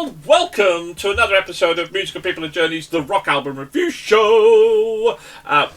world, welcome to another episode of Musical People and Journeys, the rock album review show.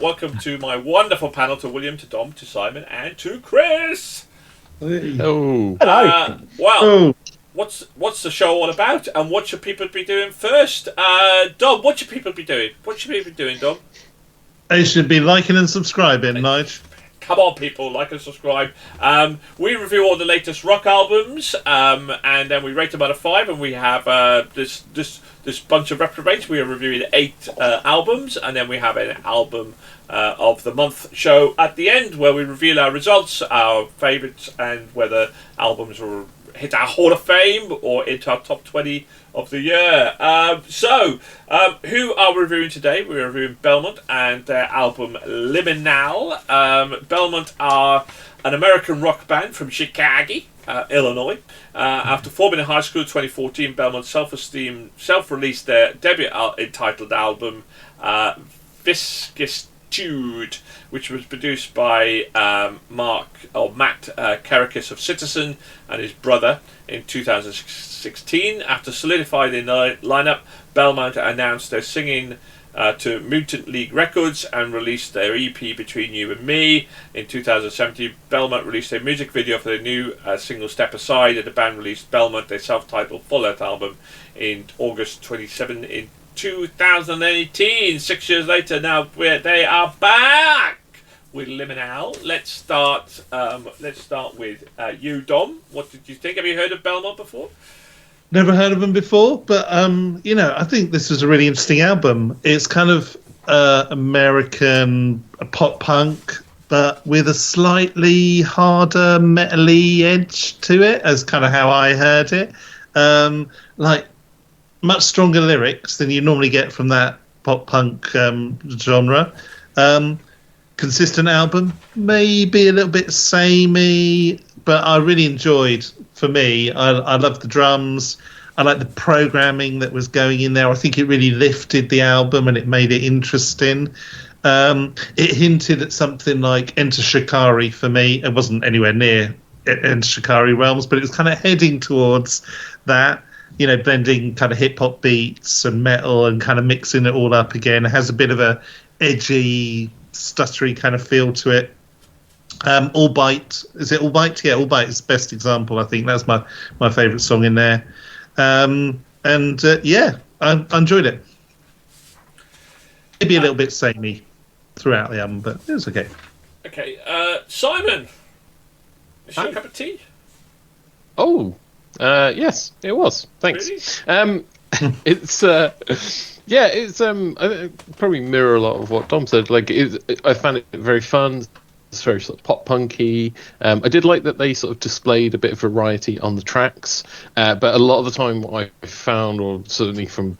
Welcome to my wonderful panel, to William, to Dom, to Simon, and to Chris. Hello. What's the show all about, and what should people be doing first? Dom, what should people be doing? What should people be doing, Dom? They should be liking and subscribing, Nige. Come on, people, like and subscribe. We review all the latest rock albums, and then we rate them out of 5. And we have this bunch of reprobates. We are reviewing 8 albums, and then we have an album of the month show at the end, where we reveal our results, our favourites, and whether albums will hit our Hall of Fame or into our top 20 of the year. Who are we reviewing today? We're reviewing Belmont and their album Liminal. Belmont are an American rock band from Chicago, Illinois. After forming in high school in 2014, Belmont self-released their debut entitled album Viscitude, which was produced by Matt Karakis of Citizen and his brother in 2016. After solidifying the lineup, Belmont announced they're singing to Mutant League Records and released their EP Between You and Me. In 2017, Belmont released a music video for their new single Step Aside, and the band released Belmont, their self-titled full-length album, in August 27 in 2018. 6 years later, now they are back with Liminal. Let's start with you, Dom. What did you think? Have you heard of Belmont before? Never heard of them before, but I think this is a really interesting album. It's kind of American pop punk, but with a slightly harder metal-y edge to it, as kind of how I heard it. Like much stronger lyrics than you normally get from that pop punk genre. Consistent album, maybe a little bit samey, but I really enjoyed. For me, I love the drums. I like the programming that was going in there. I think it really lifted the album and it made it interesting. It hinted at something like Enter Shikari for me. It wasn't anywhere near Enter Shikari realms, but it was kind of heading towards that. You know, blending kind of hip hop beats and metal and kind of mixing it all up again. It has a bit of a edgy, stuttery kind of feel to it. All Bite, is it All Bite? Yeah, All Bite is the best example. I think that's my favourite song in there. I enjoyed it. Maybe a little bit samey throughout the album, but it was okay. Okay, Simon, is your cup of tea? Oh, yes, it was. Thanks. Really? It's I probably mirror a lot of what Dom said. Like, I found it very fun. It's very sort of pop punky. I did like that they sort of displayed a bit of variety on the tracks, but a lot of the time what I found, or certainly from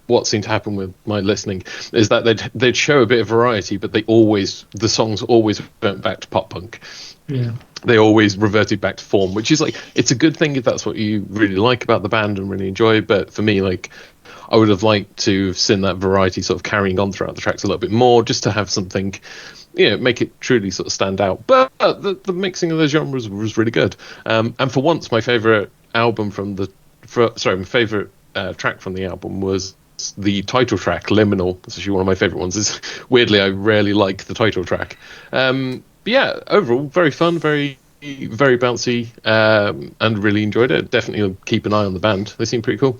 what seemed to happen with my listening, is that they'd show a bit of variety, but the songs always went back to pop punk. Yeah. They always reverted back to form, which is like, it's a good thing if that's what you really like about the band and really enjoy. But for me, like, I would have liked to have seen that variety sort of carrying on throughout the tracks a little bit more, just to have something, make it truly sort of stand out. But the mixing of the genres was really good. And for once, my favourite album my favourite track from the album was the title track, Liminal. It's actually one of my favourite ones. Weirdly, I rarely like the title track. But yeah, overall, very fun, very, very bouncy, and really enjoyed it. Definitely keep an eye on the band. They seem pretty cool.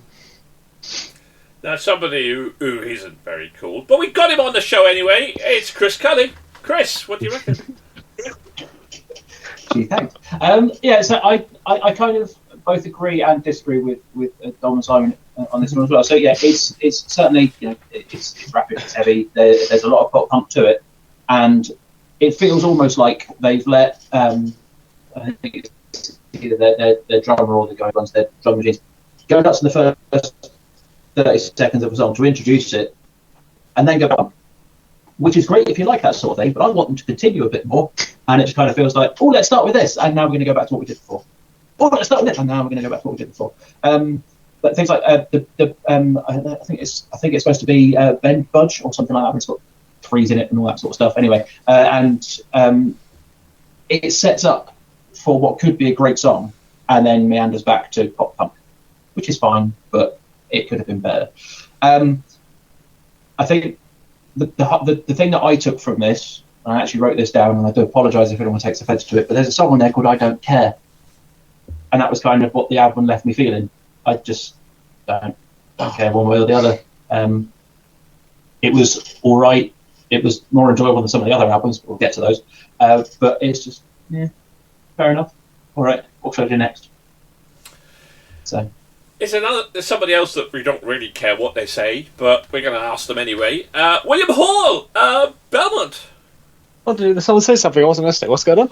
Now, somebody who isn't very cool, but we got him on the show anyway. It's Chris Cully. Chris, what do you reckon? Gee, thanks. So I kind of both agree and disagree with Dom and Simon on this one as well. So yeah, it's certainly, it's rapid, it's heavy. There's a lot of pop punk to it, and it feels almost like they've let I think it's either their drummer or the guy who runs their drum machines go nuts in the first 30 seconds of a song to introduce it, and then go on, which is great if you like that sort of thing, but I want them to continue a bit more, and it just kind of feels like, oh, let's start with this, and now we're going to go back to what we did before. Oh, let's start with this, and now we're going to go back to what we did before. But things like I think it's supposed to be Ben Budge or something like that. It's got threes in it and all that sort of stuff. Anyway, it sets up for what could be a great song, and then meanders back to pop punk, which is fine, but it could have been better. I think the thing that I took from this, and I actually wrote this down, and I do apologise if anyone takes offence to it, but there's a song on there called "I Don't Care," and that was kind of what the album left me feeling. I just don't care one way or the other. It was all right. It was more enjoyable than some of the other albums. We'll get to those, but it's just fair enough. All right, what should I do next? So. There's somebody else that we don't really care what they say, but we're going to ask them anyway. William Hall, Belmont. What did someone say something? I wasn't listening. What's going on?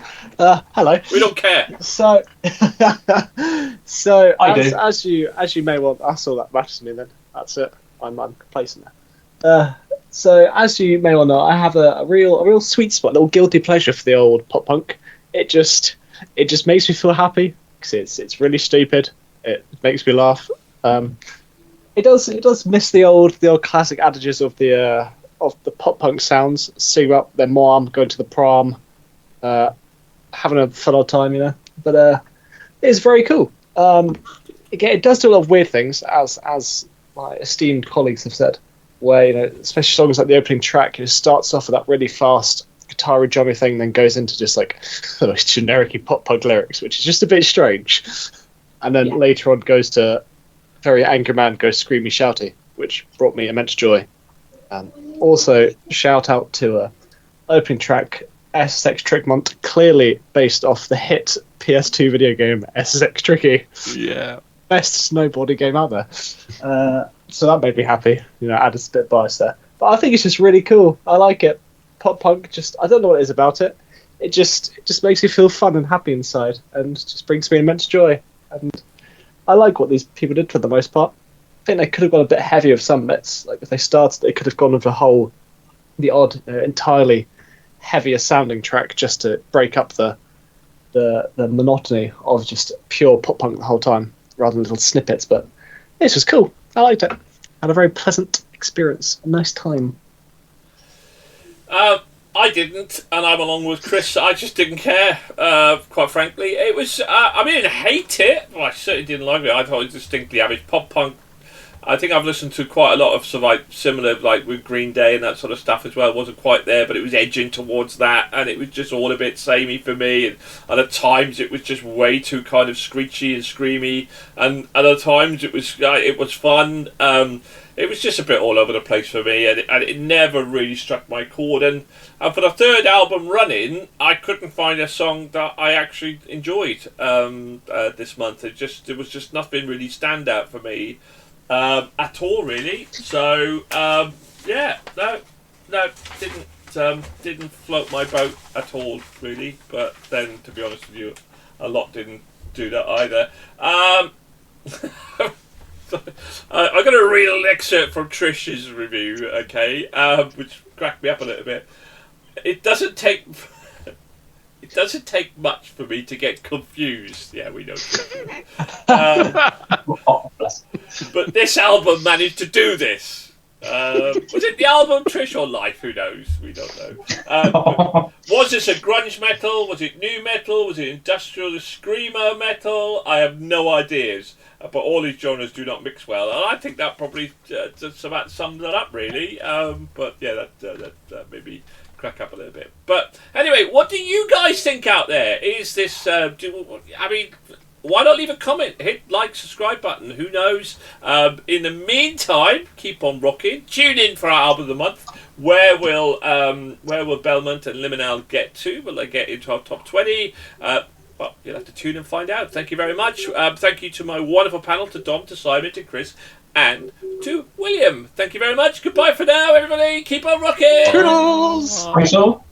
Hello. We don't care. So as you may well, that's all that matters to me. Then that's it. I'm complacent now. So as you may well know, I have a real sweet spot, a little guilty pleasure for the old pop punk. It just makes me feel happy because it's really stupid. It makes me laugh. It does miss the old classic adages of the pop punk sounds. Sing up their mom, going to the prom, having a fun old time, you know. But it's very cool. Again, it does do a lot of weird things, as my esteemed colleagues have said. Where, you know, especially songs like the opening track, it starts off with that really fast guitar drummy thing, then goes into just like generic pop punk lyrics, which is just a bit strange. And then later on goes to very angry man, goes screamy shouty, which brought me immense joy. Also, shout out to opening track SSX Trickmont, clearly based off the hit PS2 video game SSX Tricky. Yeah. Best snowboarding game out there. So that made me happy. You know, added a bit of bias there. But I think it's just really cool. I like it. Pop punk, I don't know what it is about it. It just makes me feel fun and happy inside, and just brings me immense joy. And I like what these people did for the most part. I think they could have gone a bit heavier with some bits. Like if they started, they could have gone with the odd, entirely heavier sounding track just to break up the monotony of just pure pop punk the whole time, rather than little snippets. But it's just cool. I liked it. Had a very pleasant experience. A nice time. I didn't, and I'm along with Chris. I just didn't care, quite frankly. It was, I didn't hate it. Well, I certainly didn't like it. I thought it was distinctly average. Pop punk, I think I've listened to quite a lot of sort of like similar, like with Green Day and that sort of stuff as well. It wasn't quite there, but it was edging towards that, and it was just all a bit samey for me. And at times it was just way too kind of screechy and screamy, and at times it was fun. It was just a bit all over the place for me, and it never really struck my chord. And for the third album running, I couldn't find a song that I actually enjoyed this month. There was just nothing really stand out for me at all, really. So didn't float my boat at all, really. But then, to be honest with you, a lot didn't do that either. I'm going to read an excerpt from Trish's review, okay, which cracked me up a little bit. It doesn't take much for me to get confused. Yeah, we know. But this album managed to do this. Was it the album, Trish, or live? Who knows? We don't know. Was this a grunge metal? Was it new metal? Was it industrial screamer metal? I have no ideas. But all these genres do not mix well, and I think that probably just about sums it up, really. But yeah, that made me crack up a little bit. But anyway, what do you guys think out there? Is this? Why not leave a comment? Hit like, subscribe button. Who knows? In the meantime, keep on rocking. Tune in for our album of the month. Where will Belmont and Liminal get to? Will they get into our top 20? Well, you'll have to tune and find out. Thank you very much. Thank you to my wonderful panel, to Dom, to Simon, to Chris, and to William. Thank you very much. Goodbye for now, everybody. Keep on rocking. Toodles. Thanks all.